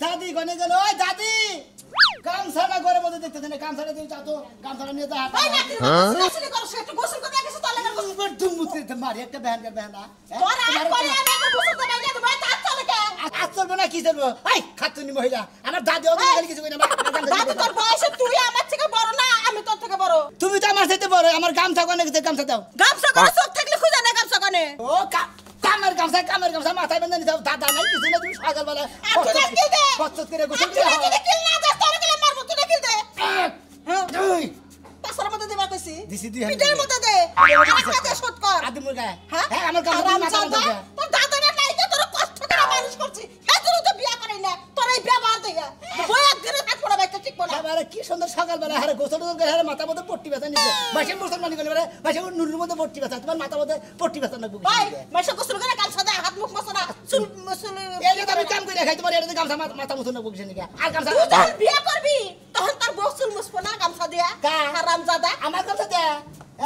দাদি গনে গেল ওই দাদি গামছাটা ঘরে মধ্যে দেখতেছেন গামছাটা দিয়ে যাও তো গামছাটা নিয়ে যা ভাই না গোসল করছ একটু গোসল করে গেছে তো লাগা গোসল দুমুতে মারি একটা বেহানা তোর আর কই আমি গোসল করে গেছে ভাই তা চলে কে আজ চলবে না কি চলবে এই খাতুনি মহিলা আমার দাদি ওকে গেলে কিছু কই না দাদি তোর বয়সে তুই আমার থেকে বড় না আমি তোর থেকে বড় তুমি তো আমার সাথে বড় আমার গামছা কোনে গেছে গামছা দাও গামছা করে চোখ থাকলে খুঁজে না গামছা কোনে ও কামের গামছা মাথায় বেঁধে নিতে দাদা নাই কিছু না তুমি সকালবেলা কষ্ট করে গোসল করে কিল না দাস তোর গেলে মারবো তুই কিল দে দুই পাছার মধ্যে দিবা কইছি দিছি দুই পিঠের মধ্যে দে আর কাজে শট কর আদি মুরগা হ্যাঁ আমার গামছা মাথা বেঁধে তোর দাদা না নাই তোর কষ্ট করে মানুষ করছি এতদিন তো বিয়া করাই না তোর এই ব্যবহার দেখা বয়া ধরে থাক পড়া বাইতে ঠিক পড়া আরে কি সুন্দর সকালবেলা হারে গোসল করে হারে মাথা মধ্যে পট্টি বেঁধে নিছে মাসে মুসলমানি করে মাসে নুরুর মধ্যে পট্টি বেঁধে তোমার মাথা মধ্যে পট্টি বেঁধে না ভাই মাসে গোসল করে গামছা দে হাত মুখ মছনা চুল মুসল এই যে আমি কাম করে খাই তোমার এর গামছা মাথা মুছন না বকছে নাকি আর গামছা তুই যখন বিয়া করবি তখন তোর গোসল মুছবো না গামছা দিয়া হারামজাদা আমার গামছা দে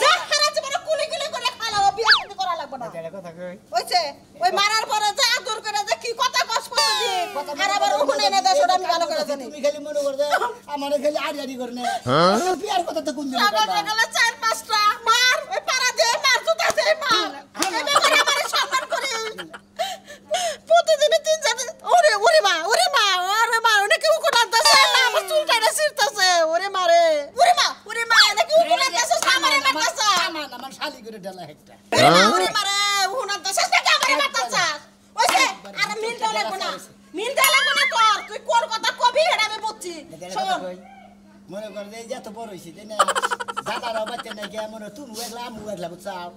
যা হারাম জীবনে কুলি কুলি করে খালাও বিয়া করতে করা লাগবে না এটা কথা কই ওইছে ওই মারার পরে যা আদর করে যে কি কথা কষ্ট দি আর আবার ওখানে এনে দেশ ওটা আমি ভালো করে জানি তুমি খালি মনে করবে আমারে খালি আড়ি করে নে বিয়ার কথা তো কোন দিন সকালে গেলে 4-5টা মার ওই পাড়া দে মার জুতা দে মার এমন করে আমারে সম্মান করে প্রতিদিন 3-4 ওরে মা ওরে কি উকুটান দাসে না আমার চুলটা না ছিড়তাছে ওরে মা এনে কি উকুটান দাসে আমারে মারতাছে আমার শালি করে ঢালা একটা ওরে মা রে উকুটান দাসে না আমারে মারতাছে ওইছে আর মিল দেওয়া লাগবে না তোর তুই কোন কথা কবি এটা আমি বুঝছি শোন মনে কর যে যত বড় হইছি তাই না দাদারা বাচ্চা নাই কে মনে তুমি একলা আমু একলা বুঝছাও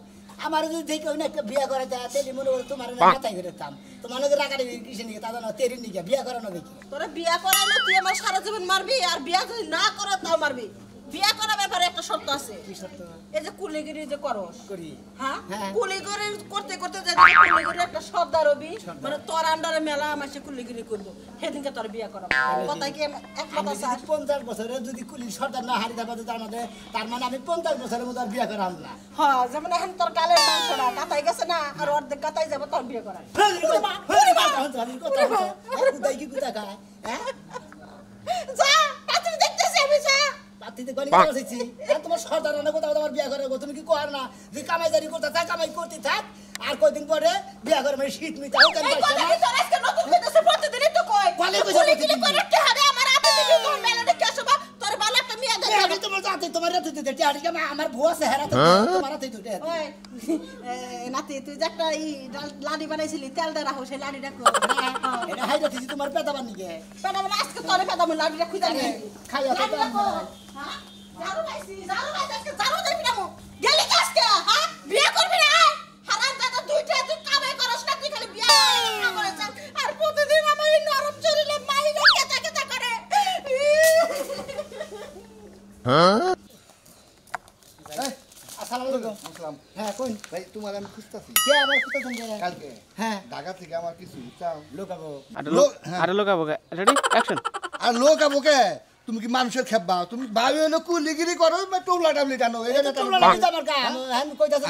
আমার যদি দেখো না বিয়া করে তা তেলি মনে করে তোমার না মাথায় করে কাম তোমার লগে রাগাড়ি কিসে নিকে দাদা না তেরি নিকে বিয়া করানো দেখি তোরে বিয়া করাইলে তুই আমার সারা জীবন মারবি আর বিয়া যদি না করো তাও মারবি বিয়া করার ব্যাপারে একটা শর্ত আছে কি শর্ত এই যে কুলিগিরি যে করস করি হ্যাঁ হ্যাঁ। কুলিগিরি করতে যে কুলিগিরি একটা সর্দার হবি মানে তোর আন্ডারে মেলা মাসে কুলিগিরি করব সেদিনকে তোর বিয়া করাবো কথা কি এক কথা স্যার 50 বছরে যদি কুলি সর্দার না হারি যাবে তার মানে আমি 50 বছরের মধ্যে বিয়া করাম না হ্যাঁ যেমন এখন তোর গালের মাংসটা কাটাই গেছে না আর অর্ধেক কাটাই যাবে তোর বিয়ে করা কি কুতা খায় হ্যাঁ যা পাত্রী দেখতেছি আমি যা পাতিতে গনি বসেছি তোমার সর্দার না কোথাও তোমার বিয়া করে তুমি কি কর না যে কামাই জারি করতে থাক কামাই করতে থাক আর কয়দিন পরে বিয়া করে মানে শীত মিটাও কেন এই কথা কি তোর আজকে নতুন কইতেছে প্রতিদিনই তো কই কলে কইছে কুলি করতে হবে আমার হাতে দিবি তোর মেলাতে কি আসবা তোর বালা একটা মিয়া দেবে আমি তোমার জাতে তোমার রাতে দিতে টিয়াড়ি আমার ভুয়া চেহারা তো তোমার রাতে দিতে ওই নাতি তুই যে একটা লাডি বানাইছিলি তেলটা রাখো সেই লাডিটা কো এটা হাইরা দিছি তোমার পেটা বানিকে পেটা মানে আজকে তোরে পেটা মানে লাডিটা খুঁজা নিয়ে খাইয়া তো হ্যাঁ জারু পাইছি আজকে জারু দেবি না মো গেলি কাজকে হ্যাঁ বিয়ে করবি না হারাম দাদা দুইটা তুই কামাই করছ না তুই খালি বিয়ে করে আর প্রতিদিন আমার এই নরম শরীরে মাইনা কেটা করে হ্যাঁ আসসালামু আলাইকুম আসসালাম হ্যাঁ কোন ভাই তোমার আমি খুঁজতাছি কে আমার কথা শুনতে কালকে হ্যাঁ ঢাকা থেকে আমার কিছু চাও লোকাবো আরে লোকাবো রেডি অ্যাকশন আর লোক আবোকে তুমি কি মানুষের খেপবা তুমি ভাবি হলো কুলিগিরি করো বা টোলা টাবলি টানো এখানে তোমরা লাগি আমার কা আমি কইতাছি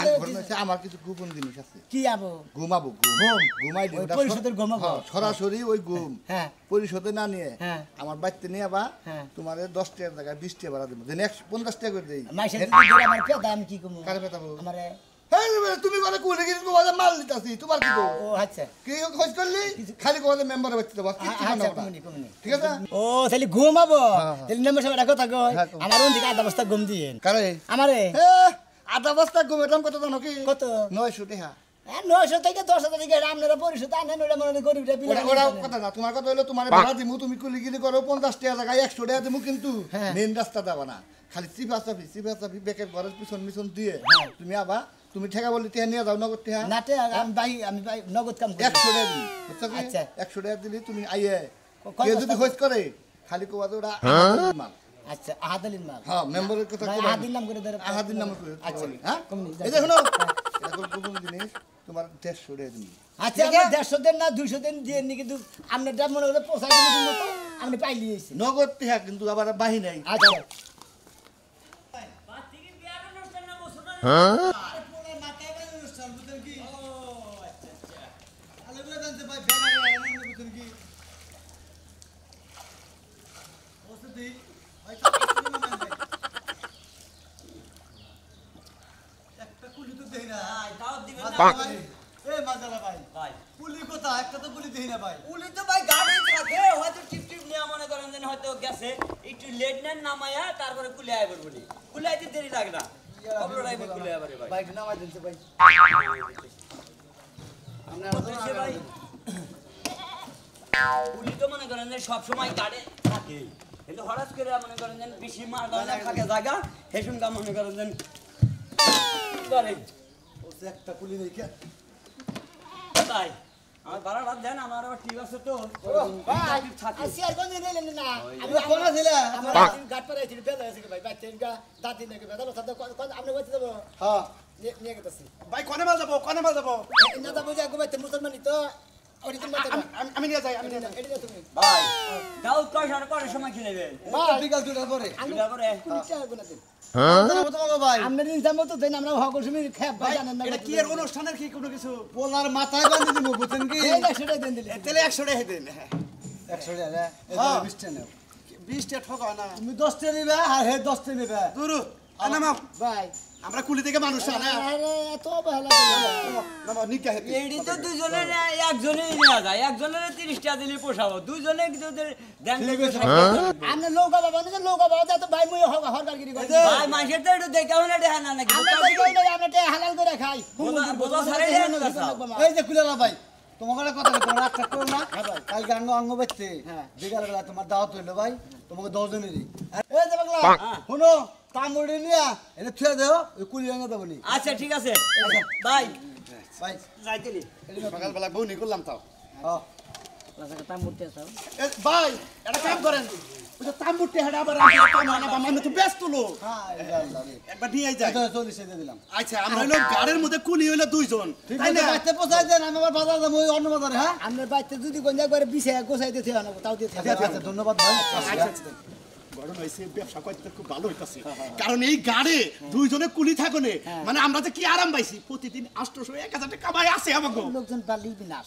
আমার কিছু গোপন জিনিস আছে কি আবো ঘুমাবো ঘুমাই ওই পরিষদের ঘুমাবো? সরাসরি ওই ঘুম হ্যাঁ পরিশোধে না নিয়ে হ্যাঁ। আমার বাড়িতে নিয়ে বা হ্যাঁ। তোমার 10 টাকার জায়গায় 20 টাকা ভাড়া দেবো 50 টাকা করে দেই মাইসে দিদি আমার পেদা আমি কি কমু কারে পেতাবো আমারে হ্যাঁ তুমি বলে কুলিগিরি তোমার মাল দিতাছি তোমার কি গো ও আচ্ছা কি খোঁজ করলি খালি কোলে মেম্বার বাড়িতে দেবো আচ্ছা কমনি ঠিক আছে ও তাহলে ঘুমাবো হ্যাঁ। তাহলে নেমে সব কথা কই হ্যাঁ, আমার ওদিকে আধা বস্তা ঘুম দিয়েন কারে আমারে আধা বস্তা ঘুমেটাম কত জানো কি কত 900 টাকা 900 থেকে 10,000 থেকে আপনারা পরিশোধ আনেন ওটা মনে গরিবরা ওরা কথা না তোমার কথা হলো তোমার ভাড়া দিমু তুমি কুলিগিরি করো 50 টাকা জায়গায় 100 টাকা দিমু কিন্তু হ্যাঁ। মেন রাস্তা যাবা না খালি চিফাচাফি বেকের ঘরের মিশন দিয়ে তুমি আবা তুমি ঠেকা বলি টেহা নিয়ে যাও নগদ টেহা নাটে আমি ভাই নগদ কাম করি 100 টাকা দিই বুঝছো কি আচ্ছা। 100 টাকা দিলি তুমি আইয়ে কয় কে বস্তা যদি খোঁজ করে খালি কোবা তো ওরা মাল আচ্ছা আহাদিন মাল হ্যাঁ মেম্বারের কথা ভাই, কইবা আহাদিন নাম করে ধরে আহাদিন নাম করে আচ্ছা হ্যাঁ কমনি এই যে শুনো এখন কোন জিনিস তোমার 150 টাকা দিই আচ্ছা আমরা 150 দিন না 200 দিন দিয়ে নি কিন্তু আপনারটা মনে করে পোষাই দিন মতো আপনি পাইলি এসে নগদ টেহা কিন্তু আবার বাহি নাই আচ্ছা হ্যাঁ এই মাজালা ভাই ভাই পুলি কোথা একটা তো পুলি দেই না ভাই পুলি তো ভাই গাড়ি থাকে হয়তো টিপ টিপ নিয়ে মনে করেন যে হয়তো গেছে একটু লেট নেন নামায়া তারপরে কুলে আইবার বলি কুলে আইতে দেরি লাগে না কবল রাইবে কুলে আইবারে ভাই ভাই নামাই দিতে ভাই বলতেছে ভাই পুলি তো মনে করেন যে সব সময় গাড়ি থাকে কিন্তু হঠাৎ করে মনে করেন যে বেশি মার গাড়ি থাকে জায়গা হেসুন গা মনে করেন যে করে ও একটা পুলি নেই কে তাই আমার ভাড়াটা দেন আমার আবার ঠিক আছে তো ভাই থাকে আসি আর কোন দিন এলেন না আমি কোন ছিলা আমার গাট পরে ছিল বেলা আছে ভাই বাচ্চা ইনকা দাদি নাকি বেলা সাথে কোন আপনি বলতে দেব হ্যাঁ নিয়ে গেছি ভাই কোনে মাল যাব না তো বুঝা গোবাইতে মুসলমানি তো ওই দিন মত আমি নিয়ে যাই আমি নিয়ে যাই এটা তুমি ভাই দাও কয়টার পরে সময় খেলেবে বিকাল 2টার পরে দুটা করে কোন চাই গুনা দিন তোমাকে ভাই আমরা দিন যাবো তো দেন আমরা হকল সময় খেপ ভাই জানেন না এটা কি এর অনুষ্ঠানের কি কোনো কিছু পোলার মাথায় বাঁধি দিব বুঝছেন কি এই না সেটা দেন দিলে তেলে 100 টাকা দেন 100 টাকা হ্যাঁ 20 টাকা নাও 20 টাকা ঠকা না তুমি 10 টাকা নিবে আর হে 10 টাকা নিবে দুরু নামাও ভাই আমরা কুলি থেকে মানুষ না আরে এত ভালো নামাও নিকা হে এইডি তো দুজনের একজনেই নেওয়া যায় একজনের 30 টাকা দিলে পোষাবো দুজনে কিন্তু দেন দেবে আমরা লোক বাবা না লোক বাবা তো ভাই মুই হরকারগিরি করি ভাই মাসের তো একটু দেখাও না দেখা না নাকি আমরা কই না আমরা হালাল করে খাই বোঝা ছাড়াই দেন না এই যে কুলালা ভাই তোমাকে কথা তোমরা একটা করো না কাল গাঙ্গ অঙ্গ বেচতে বিকাল বেলা তোমার দাওয়াত হইলো ভাই তোমাকে 10 জনেরই এই যে বাংলা শুনো তামুড়ি নিয়া এটা থুয়ে দাও ওই কুলি রাঙা দেবো নি আচ্ছা ঠিক আছে ভাই ভাই যাইতেলি সকাল বেলা বউনি করলাম তাও লাসাকে তাম মুটতে আছো ভাই এটা কাম করেন ওই যে তামুড়তে হেডা আবার আমি তো ব্যস্ত লোক হ্যাঁ একবার নিয়ে যাই এটা 40 দিয়ে দিলাম আচ্ছা আমরা হইলো গাড়ির মধ্যে কুলি হইলো দুইজন তাই না বাইতে পৌঁছাই দেন আমি আবার বাজার যাবো ওই অন্য বাজারে হ্যাঁ আমরা বাইতে যদি কোন একবারে বিছে গোছাই দিতে হয় না তাও দিতে আচ্ছা ধন্যবাদ ভাই ঘটনা হয়েছে ব্যবসা করতে খুব ভালো হইতাছে কারণ এই গাড়ি দুইজনে কুলি থাকনে মানে আমরা যে কি আরাম পাইছি প্রতিদিন 800 1000 টাকা কামাই আছে আমাকে লোকজন পারলি বিনা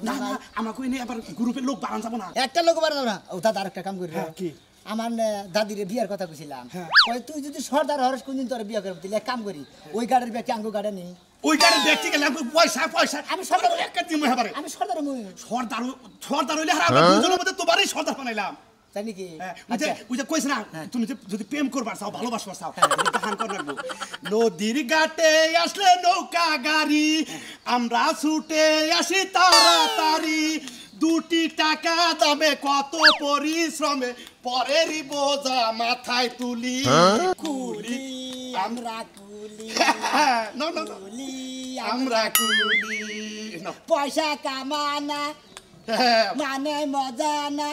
না না আমাকে এনে আবার গ্রুপের লোক বাড়ান যাব না একটা লোক বাড়ানো না ও দাদা আরেকটা কাম করি কি আমার দাদিরে বিয়ার কথা কইছিলাম কই তুই যদি সর্দার হরস কোনদিন তোর বিয়া করবি তাহলে এক কাম করি ওই গাড়ির ব্যাগটি আঙ্গো গাড়ি নেই ওই গাড়ি ব্যক্তি গেলে পয়সা আমি সর্দার একটা দিমু হবারে আমি সর্দার মুই সর্দার হইলে আমরা দুইজনের মধ্যে তোমারই সর্দার বানাইলাম তাই নাকি ওই যে কইছ না তুমি যদি প্রেম করবার চাও ভালোবাসবার চাও গান কর রাখবো নদীর ঘাটে আসলে নৌকা গাড়ি আমরা ছুটে আসি তাড়াতাড়ি 2 টাকা দামে কত পরিশ্রমে পরেরই বোঝা মাথায় তুলি কুলি আমরা কুলি না না কুলি আমরা কুলি পয়সা কামানা মানে মজা না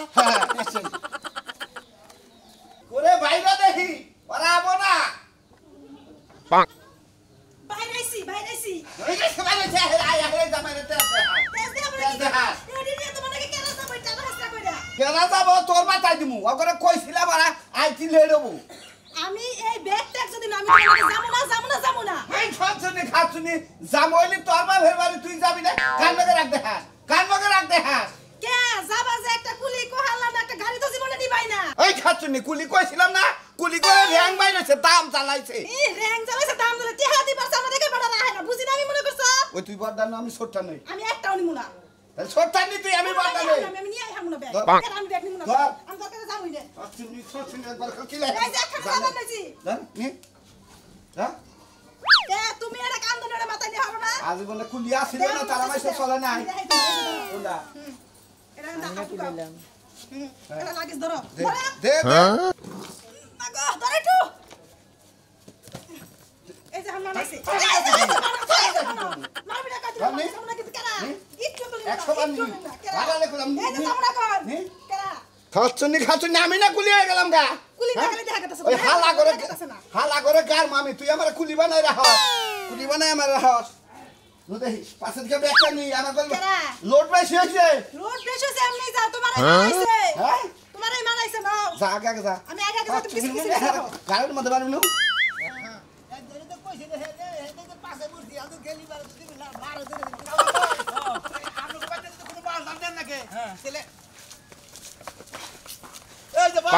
ওরে বাইরে দেখি পারাবো না বাইরেছি এই যে সবাই আছে আয়া হয়ে জামাইতে তেজ দে আমরা এডি নিয়ে তোমাকে কেন যাবো টাকা হাসা কইরা কেনা যাব তোর মাথায় দিমু ওগরে কইছিলা বাড়া আইতি লেড়বো আমি এই ব্যাগ ট্যাগ যদি আমি তোমাকে যাবো না এই খাচ্ছনি জামইলি তোর মা ভেরবারি তুই যাবি না কান লগে রাখ দে হাস কে যাবা যে একটা কুলি কোহালা না একটা গাড়ি তো জীবনে দিবাই না এই খাচ্ছনি কুলি কইছিলাম না কুলি করে র‍্যাং বাইরেছে দাম চালাইছে এই র‍্যাং চালাইছে দাম ধরে টিহা দিবার সামনে দেখে বড় রাহে না বুঝি না আমি মনে করছ ওই তুই বড়দান আমি ছোটটা নই আমি একটাও নিমু না তাহলে ছোটটা নি তুই আমি বড়দান নই আমি নিয়ে আইহাম না ব্যাগ ধর। কেন আমি ব্যাগ নিমু না ধর। আমি দরকারে যাবই না খাচ্ছনি একবার কিলে এই যে একটা সাদা নাইছি নি হ্যাঁ কে তুমি এটা কান্দনের মাথায় নিয়ে হবে না আজ বলে কুলি আসিল না তারা মাইছে চলে নাই কোনটা এটা না কুলাইলাম এটা লাগিস ধরো দে ধরো দে আগো ধরে একটু এই যে হামলা নাইছে মারবি না কাটি ধরনি? সামনে কি কেনা ইচ্ছু তো 100 বার নি ভালো করলাম এই যে সামনে কর নি কেনা খাচ্ছনি আমি না কুলি হয়ে গেলাম গা কুলি হ্যাঁ? দেখালে দেখা গেছে ওই হালা করে গার মামি তুই আমার কুলি বানাই রাখস কুলি বানাই আমার রাখস দেখি পাশে থেকে ব্যাগটা নি আমার বলবো কেরা? লোড বেশি হয়েছে রোড বেশি হইছে এমনি যাও তোমারে মানাইছে হ্যাঁ তোমারে মানাইছে নাও যা আগে যা আমি আগে যাও তুমি কিছু কিছু যাও গাড়ির মধ্যে বাড়ি নু এই যে ভাই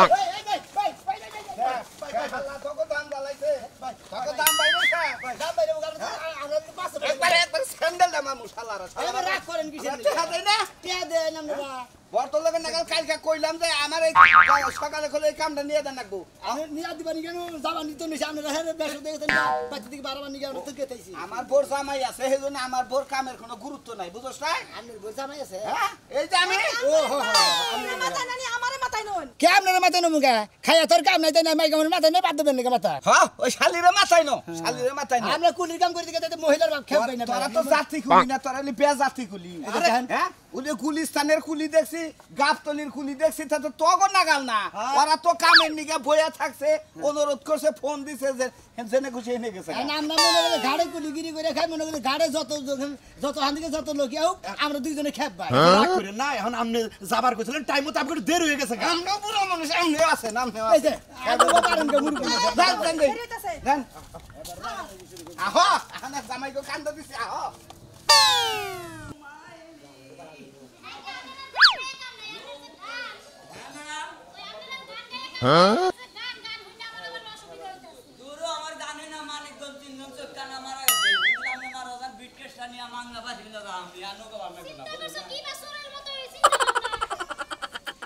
একবারে শালারা আরে রাগ করেন কিসের আমরা টেহা দেই না টিয়া দেন আমরা বর্তলকে নাগাল কালকে কইলাম যে আমার এই সকালে খোলে এই কামটা নিয়ে দেন রাখবো আমি নিয়া দিবানি কেন যাবানি তো নিছে আমরা হেরে বেশ দেখতেন বাচ্চা থেকে বারবার নিয়ে গেল তো কেতাইছি আমার বোর জামাই আছে সেজন্য আমার বোর কামের কোনো গুরুত্ব নাই বুঝছস না আপনার বোঝা মাই আছে হ্যাঁ এই যে আমি ও হো হো আমার মাথায় নানি আমারে মাথায় নন কে আপনার মাথায় নমুগা খাইয়া তোর কাম নাই তাই না মাই কামের মাথায় নেই বাদ দেবেন নাকি মাথা হ্যাঁ ওই শালিরে মাথায় নো শালিরে মাথায় নো আমরা কুলির কাম করে দিকে মহিলার বাপ খেয়ে পাই না তোরা তো জাতি কুলি না তোরা বে জাতি কুলি আরে, হ্যাঁ ওই গুলিস্তানের কুলি দেখছি গাবতলির কুলি দেখছি তা তো তগো নাগাল না ওরা তো কামের নিগে বইয়া থাকছে অনুরোধ করছে ফোন দিছে যে জেনে খুশি এনে গেছে আর আমরা মনে করি ঘাড়ে কুলিগিরি করে খাই মনে করি ঘাড়ে যত হান্দিকে যত লোক হোক আমরা দুইজনে খেপ ভাই রাগ করেন না এখন আপনি যাবার কইছিলেন টাইম মতো আপনার দেরি হয়ে গেছে গা। আমরা বুড়ো মানুষ আমনেও আছে নামনেও এই আছে যে আমরা পারেন কে মুরগি দেন দেন দেন বেরিয়েছে দেন আহো এখন জামাইকে কান্দা দিছি আহো দূরও আমার গানে না মানিকগঞ্জ তিনজন চোখকানা মারা গেছে আমি মারা যান বিটকেশটা নিয়ে মাংনা বাসি না আমি আর নৌকা বামে না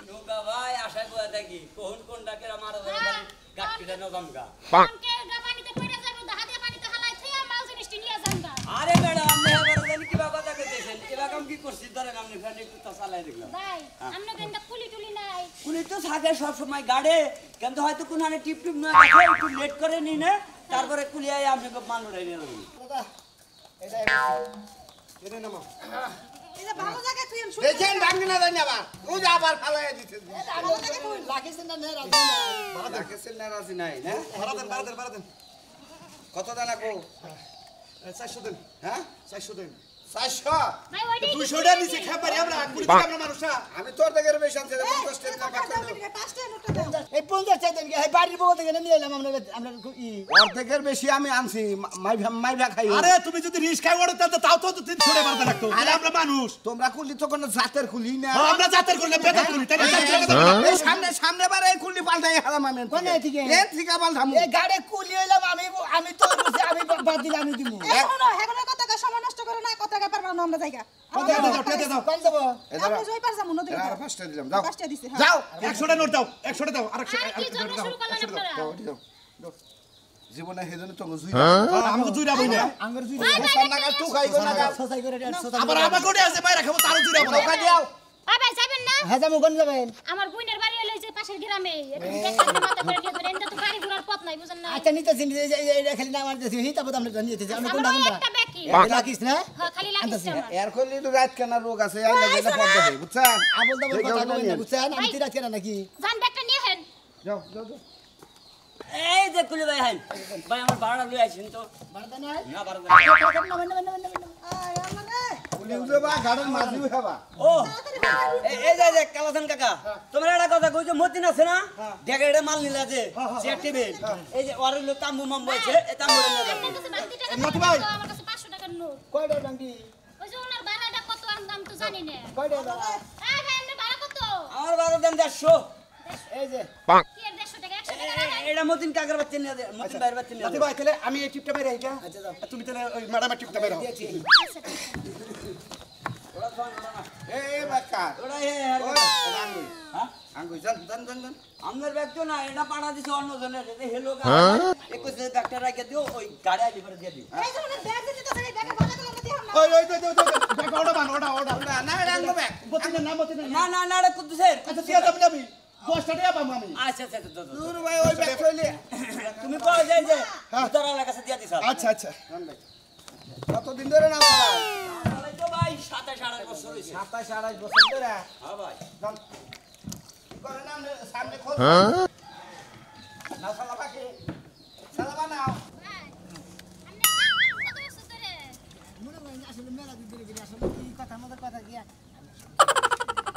নৌকা ভাই আশা করে দেখি কোন কোন ডাকেরা মারা যাবে গাটকিটা নজমগা আরে ম্যাডাম আপনি এবার জানি কি বাবা দেখে দিয়েছেন এবার আমি কি করছি ধরেন আপনি ফ্যান একটু তো চালাই দেখলাম পুলিশ তো থাকে সব সময় গাড়ে কিন্তু হয়তো কোন আনে টিপ টিপ না দেখে একটু লেট করে নি না তারপরে কুলিয়ায় আপনাকে মান উঠাই নিয়ে যাবেন এই যে ভালো জায়গায় তুই শুন দেখেন ভাঙি না দেন আবার ও যে আবার ফালাইয়া দিতে লাখিস না নে রাজি রাখেছেন না রাজি নাই না বাড়া দেন কত দানা কো 400 দেন হ্যাঁ 400 দেন 400 200 টাকা নিচে খেয়ে পারি আমরা কুড়ি টাকা আমরা মানুষ না আমি তোর থেকে বেশি আনছি 50 টাকা বাকি দাও পাঁচটা নোটটা দাও এই 50 চাইতেন কি এই বাড়ির বউ থেকে নিয়ে এলাম আমরা অর্ধেকের বেশি আমি আনছি মাইভা খাই আরে তুমি যদি রিস্কায় ওড়ো তাও তো 300 টাকা বাড়তে লাগতো আরে আমরা মানুষ তোমরা কুলি তো কোনো জাতের কুলি না আমরা জাতের করলে বেকার করি তাই না এই সামনে বারে এই কুলি পাল্টাই হারাম আমি কোনে থেকে? এ ঠিকা পাল্টামু এই গাড়ে কুলি হইলাম আমি তো বলছি আমি বাদ দিলে আমি দিব এখনো হেগনের কথাকে সময় নষ্ট করে না কথাকে পারবা না আমরা জায়গা টেতে দাও কোন যাব আমরা জয় পার যাবো নদীর আর 5টা দিলাম যাও পাঁচটা দিছে যাও 100 টাকা নোট দাও 100 টাকা দাও আর 100 দাও জীবনে হেজনে তো জুই আমাকে জুইরা বই না আঙ্গুর জুই বসার নাগা টু খাইগো নাগা সোসাই করে আবার আমাকে ওটা আছে বাইরে খাবো তারও জুইরা বলো নৌকা দিও হ্যাঁ যাবো কোন যাবেন আমার বোনের বাড়ি হলো যে পাশের গ্রামে দেখতে মাথা করে দিয়ে ধরে তো গাড়ি ঘোড়ার পথ নাই বুঝেন না আচ্ছা নিতেছি এটা খালি নাম আনতেছি হিতা বদাম নিতেছি আমরা কোনটা আমরা কোনটা একটা বাকি রাখিস না হ্যাঁ খালি লাগিস আমার এর করলি তো রাত কেনা রোগ আছে আই লাগে পড়তে হবে বুঝছেন আবল দাবল কথা বলেন না বুঝছেন আমি তিরাজ কেন নাকি জান ব্যাগটা নিয়ে হেন যাও যাও যাও এই যে কুলি ভাই হাই ভাই আমার ভাড়া লই আইছেন তো বারদা নাই না বারো আয় আল্লাহ রে কুলি উজবা গাড়ির মাঝিও খাবা ও এই যে কালাসান কাকা তোমার একটা কথা কইছো মতিন আছে না দেখে এটা মাল নিলা যে চেয়ার টেবিল এই যে ওর লোক তাম্বু মাম্বু আছে এই তাম্বুটা নিয়ে যাবেন আমার কাছে বাড়তি টাকা নাতি ভাই। আমার কাছে 500 টাকার নোট কয়টা ডাঙ্গি ওই যে ওনার ভাড়াটা কত আমি তো জানি না কয়টা হ্যাঁ হ্যাঁ এমনি ভাড়া কত আমার বারো দেন 150 এই যে কি এর 150 টাকা 100 টাকা রাখেন। এটা মতিন কাকার বাচ্চা নিয়ে দে মতিন বাইরের বাচ্চা নিয়ে নাতি দে ভাই তাহলে আমি এই টিপটা বাইরে আইটা আচ্ছা যাও তুমি তাহলে ওই ম্যাডামের টিপটা বাইরে হও এই বাক্কা ওরা ওই আঙ্গুই হ্যাঁ আঙ্গুই জান জান জান জান আমার ব্যাগ তো না এটা পাড়া দিছে অন্য জনের এটা হেলো গা 21 ডাক্তার রাখে দিও ওই গাড়ি আলি করে দিয়ে দিও এই যে ওনার ব্যাগ দিতে তো এই ব্যাগে ভাড়া করে দিই আমরা ওই ব্যাগ ওটা বান ওটা না এটা আঙ্গো ব্যাগ বতিনের নাম বতিনের না না না এটা কুদ্দুসের আচ্ছা ঠিক আছে আমি 10 টাকা পাবো আমি আচ্ছা আচ্ছা তো দূর ভাই ওই ব্যাগ কইলে তুমি কই যাই যে উত্তরার কাছে দিয়া দিছ আচ্ছা আচ্ছা কতদিন ধরে নাম চালাও তাহলে তো ভাই 27 28 বছর হইছে 27 28 বছর ধরে হ্যাঁ ভাই জান করে নাম সামনে খোল না সালা বাকি সালা বানাও আপনি কাম কত বছর ধরে মনে করেন আসলে মেলা দিদি আসলে কি কথা আমাদের কথা কি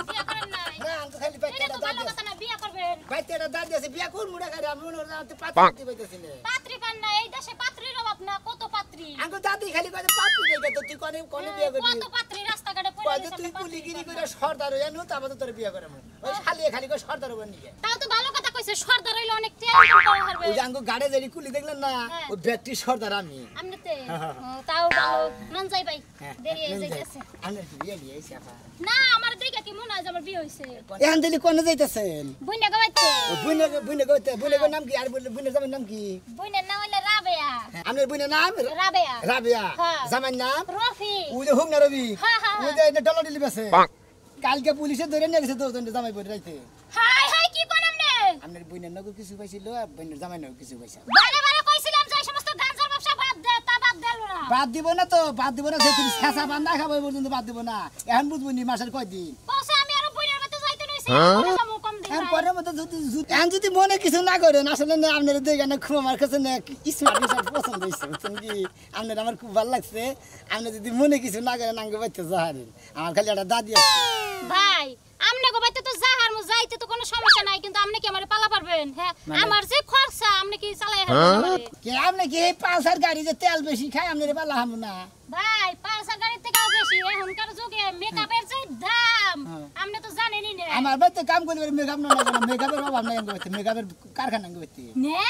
বিয়া করেন নাই না আমি তো খালি বাইতে এটা তো ভালো কথা না বিয়া করবেন বাইতে দাদ দিয়েছে বিয়া কোন মুড়া করে আমি মনে করেন তো পাত্রী বাইতেছিল পাত্রী পান না এই দেশে পাত্রীর অভাব না কত পাত্রী আঙ্গো দাদি খালি কয় পাত্রী দেই তো তুই কোনে কোনে বিয়া করবি কত পাত্রী রাস্তাঘাটে পড়ে কয় যে তুই কুলিগিরি করে সর্দার হইয়া নু তারপর তো তোর বিয়ে করাবো ওই শালিয়ে খালি করে সর্দার হবার নিকে তাও তো ভালো কথা কইছে সর্দার হইলো অনেক টেয়া করা হারবে ওই যে আঙ্গু গাড়ে যেরি কুলি দেখলেন না ওই ব্যক্তি সর্দার আমি আমনেতে তাও ভালো মন যাই ভাই দেরি হয়ে যাইতেছে আমার কি বিয়ে নিয়ে এসে আপা না আমার দেখে কি মনে হয় যে আমার বিয়ে হইছে এখন দিলি কোনে যাইতেছেন বুইনা গাইতে বুইনে কইতে নাম কি আর বুইনে জামাই নাম কি বুইনের নাম হইলো রাবেয়া আপনার বুইনের নাম রাবেয়া রাবিয়া হ্যাঁ। জামাইর নাম রফি ওই যে হুক না রবি হ্যাঁ, হ্যাঁ, ওই যে ডলার দিলি বেছে কালকে পুলিশে ধরে নিয়ে গেছে দোজন জামাই বই রাইতে হাই হাই কি কোন আমনে আপনার বুইনের নগর কিছু পাইছিল আর বুইনের জামাই নগর কিছু পাইছে বারে বারে কইছিলাম যে এই সমস্ত গাঁজার ব্যবসা বাদ দে তা বাদ দেলো না বাদ দিব না তো বাদ দিব না যে তুমি শেষা বান্ধা খাবো পর্যন্ত বাদ দিব না এখন বুঝবো নি মাসের কয়দিন পৌঁছে আমি আর বুইনের মতে যাইতে নইছি আমি কম দিন এখন পরের মতো এখন যদি মনে কিছু না করেন আসলে না আপনার দেখে না খুব আমার কাছে না স্মার্ট পছন্দ হয়েছে বুঝছেন কি আপনার আমার খুব ভালো লাগছে আপনি যদি মনে কিছু না করেন আঙ্গে বাচ্চা যাহারেন আমার খালি একটা দাদি আছে ভাই আমনে গো বাইতে তো যাহার মু যাইতে তো কোনো সমস্যা নাই কিন্তু আমনে কি আমারে পালা পারবেন হ্যাঁ আমার যে খরচা আমনে কি চালাই হারবেন কে আপনি কি এই পালসার গাড়ি যে তেল বেশি খায় আপনার পালা হামু না ভাই পাঁচা গাড়ি থেকে বেশি এখনকার যুগে মেকআপের যে দাম আমনে তো জানেনই না আমার বাড়িতে কাম করলে মেকআপ না লাগে মেকআপের অভাব নাই আঙ্গে মেকআপের কারখানা আঙ্গে নে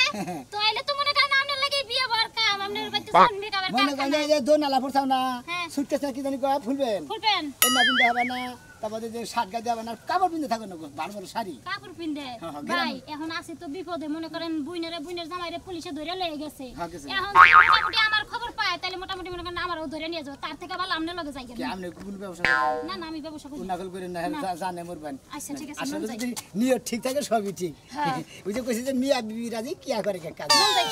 তো আইলে তো মনে করেন আমনে লাগে বিয়ে বার কাম আমনের বাইতে যান মেকআপের মনে কারখানা করেন যে দো নালা পড়ছাও না হ্যাঁ। সুটকেস কি জানি কয় ফুলবেন ফুলবেন এই না দিন হবে না তারপরে যে শার্ট গায়ে হবে না কাপড় পিনতে থাকো না ভালো ভালো শাড়ি কাপড় পিনদে হ্যাঁ, ভাই এখন আছে তো বিপদে মনে করেন বুইনের জামাইরে পুলিশে ধরে লয়ে গেছে হ্যাঁ, গেছে। এখন যদি মোটামুটি আমার খবর পায় তাহলে মোটামুটি মনে করেন আমারও ধরে নিয়ে যাও তার থেকে ভালো আমনে লগে যাই কি আপনি কোন ব্যবসা করেন না না আমি ব্যবসা করি উনাকল করে না জানে মরবেন আচ্ছা ঠিক আছে আসলে মন যাই যদি নিয়ত ঠিক থাকে সবই ঠিক হ্যাঁ। ওই যে কইছে যে মিয়া বিবি রাজি কিয়া করে কে কাজ মন যাই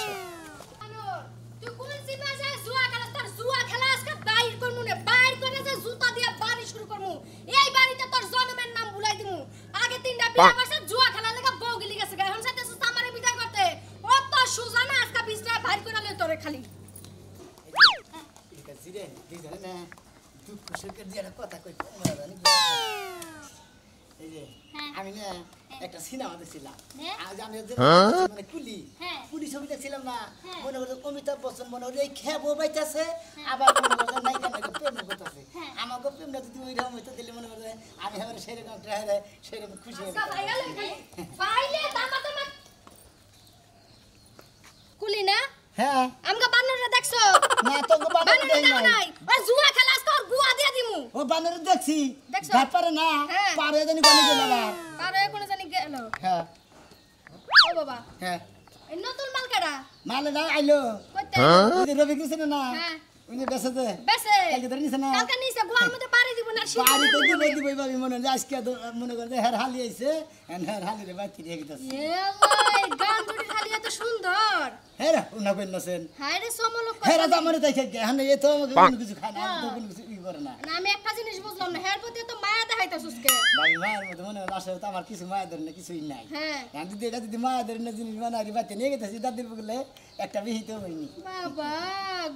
তুই কোন সিনেমা যায় জুয়া খেলা তোর জুয়া খেলা আজকে বাইর করমু নে বাইর করে যে জুতা দিয়া বাড়ি শুরু করমু এই বাড়িতে তোর জন্মের নাম ভুলাই দিমু আগে তিনটা বিয়া করছে জুয়া খেলা লাগা বউ গিলি গেছে এখন সাথে আমারে বিদায় করতে ও তো সুজানা আজকে বিছরা বাইর করে লই তোরে খালি ঠিক আছে রে তুই জানে না তুই কুশলকে দিয়ে একটা কথা কই মনে জানি এই যে আমি না একটা সিনেমা দেখছিলাম হ্যাঁ? আজ আমি যে মানে কুলি হ্যাঁ। কুলি ছবি দেখছিলাম না হ্যাঁ। মনে করছে অমিতাভ বচ্চন মনে হলো এই খেবো বাইতেছে আবার মনে করছে নায়িকা নায়িকা প্রেম করতেছে হ্যাঁ। আমাকে প্রেম না যদি ওই রকম হইতো দিলে মনে করছে আমি এবারে সেরকম ট্রাই সেরকম খুশি হয়ে আজকে ভাইয়া লই খালি ফাইলে দামা দামা কুলি না হ্যাঁ আমগা বানরে দেখছো না তো বানানো বানরে দেই দেখো নাই নাই ও জুয়া খেলা আজকে ওর বুয়া দিয়া দিমু ও বানরে দেখছি দেখছো? ব্যাপারে না হ্যাঁ। পারে জানি কোনে গেল আবার আর কোন জানি গেল হ্যাঁ ও বাবা হ্যাঁ এই নতুন মাল কাটা মানে না আইলো কইতে ওই যে রবি কৃষ্ণ না হ্যাঁ। উনি বেসেছে বেসে কালকে ধরে নিছে না কালকে নিছে গুয়ার মধ্যে পাড়ি দিব না শীত বাড়ি তো দিবই ভাবি মনে হয় আজকে মনে করে হের হালি আইছে হের হালি রে বাকি রেখে দিতেছে এ ভাই গান দুটি খালি এত সুন্দর হের উনা কই নছেন হায় রে সমলোক হের তো আমার দেখে হ্যাঁ এ তো আমাকে কোনো কিছু খায় না আমি তো কোনো কিছু ই করে না না আমি একটা জিনিস বুঝলাম না হের প্রতি তো মায়া দেখাইতাছস কে ভাই মায়ের মধ্যে মনে হয় আসলে তো আমার কিছু মায়া ধরে না কিছুই নাই হ্যাঁ আমি যদি এটা যদি মায়া ধরে না জিনিস মানে আর বাতে নিয়ে গেছে দাদির বগলে একটা বিহিত হয়নি বাবা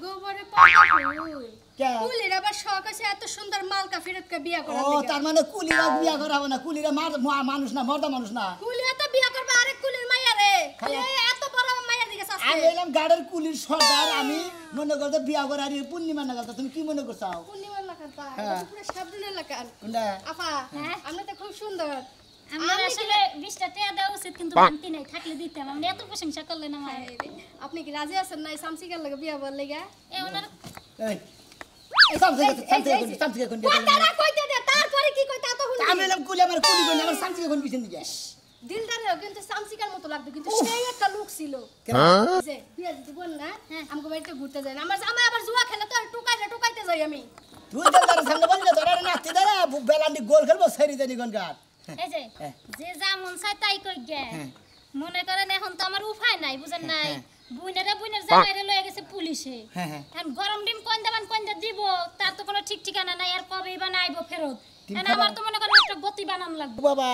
গোবরে পাতা ফুল কে ফুলের আবার শখ আছে এত সুন্দর মালকা ফেরতকে বিয়া ও করার তার মানে কুলিরা বিয়া করা হবে না কুলিরা মানুষ না মর্দা মানুষ না কুলি এত বিয়া করবে আরেক কুলির মাইয়া রে খালি- এই এত বড় মাইয়া দিকে আমি সাসকে এলাম গাড়ির কুলির সর্দার আমি মনে করতে বিয়া করে আর পূর্ণিমা না কথা তুমি কি মনে করছো পূর্ণিমার লাগাতা হ্যাঁ। পুরো সাবধানের লাগান কোনটা আপা হ্যাঁ? আমরা তো খুব সুন্দর আমার আসলে 20টা টাকা দেওয়া উচিত কিন্তু বান্তি নাই থাকলে দিতাম আপনি এত প্রশংসা করলেন আমার হায় রে, আপনি কি রাজি আছেন না সামসিকার লাগে বিয়া বল লাগা এ ওনার এই সামসিকে কোন কথাটা কইতে দে তারপরে কি কই তা তো শুনি আমি এলাম কুলি আমার কুলি কোন আমার সামসিকে কোন পিছন দিকে দিলদারেও কিন্তু সামসিকার মতো লাগবে কিন্তু সেই একটা লোক ছিল কেন যে বিয়া দিতে বল না আমগো বাড়িতে ঘুরতে যাই না আমার জামাই আবার জুয়া খেলে তো টুকাইতে যাই আমি তুই দাদার সামনে বললে ধরে নাতি দাদা বেলান্ডি গোল খেলবো সেরি জানি গনগার এই যে যে যা মন চায় তাই কই গে মনে করেন এখন তো আমার উপায় নাই বুঝেন নাই বুইনের জামাইরে লয়ে গেছে পুলিশে হ্যাঁ হ্যাঁ এখন গরম ডিম কোন দিব তার তো কোনো ঠিক ঠিকানা নাই আর কবেই বা নাইবো ফেরত এখন আমার তো মনে করেন একটা গতি বানান লাগবে বাবা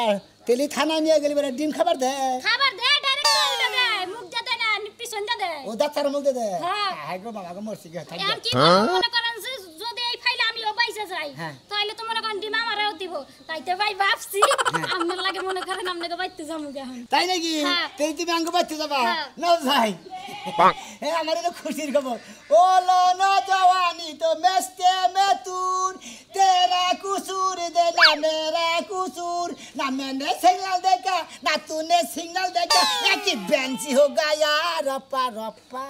তেলি থানা নিয়ে গেলি বেটা ডিম খাবার দে খাবার দে ডাইরেক্ট উল্টা দে মুখ দে দে না পিছন দে দে ও দাঁত মুখ দে হ্যাঁ। হাই গো বাবা গো মরছি গে এখন কি করবো? মনে করেন যে যদি এই ফাইলে আমিও বাইসে যাই হ্যাঁ। তাহলে তো মনে করেন ডিম আমারও দিব হইব তাইতে ভাই ভাবছি আপনার লাগে মনে করেন আপনাকে বাইতে যামু এখন তাই নাকি হ্যাঁ। তেই তুমি আঙ্গ বাচ্চা যাবা হ্যাঁ। না যাই আমার তো খুশির খবর ও লো না জওয়ানি তো মেস্তে মেতুর তেরা কুসুর দে না মেরা কুসুর না मैंने सिग्नल देखा ना तूने सिग्नल देखा एक ही बेंची हो गया रप्पा रप्पा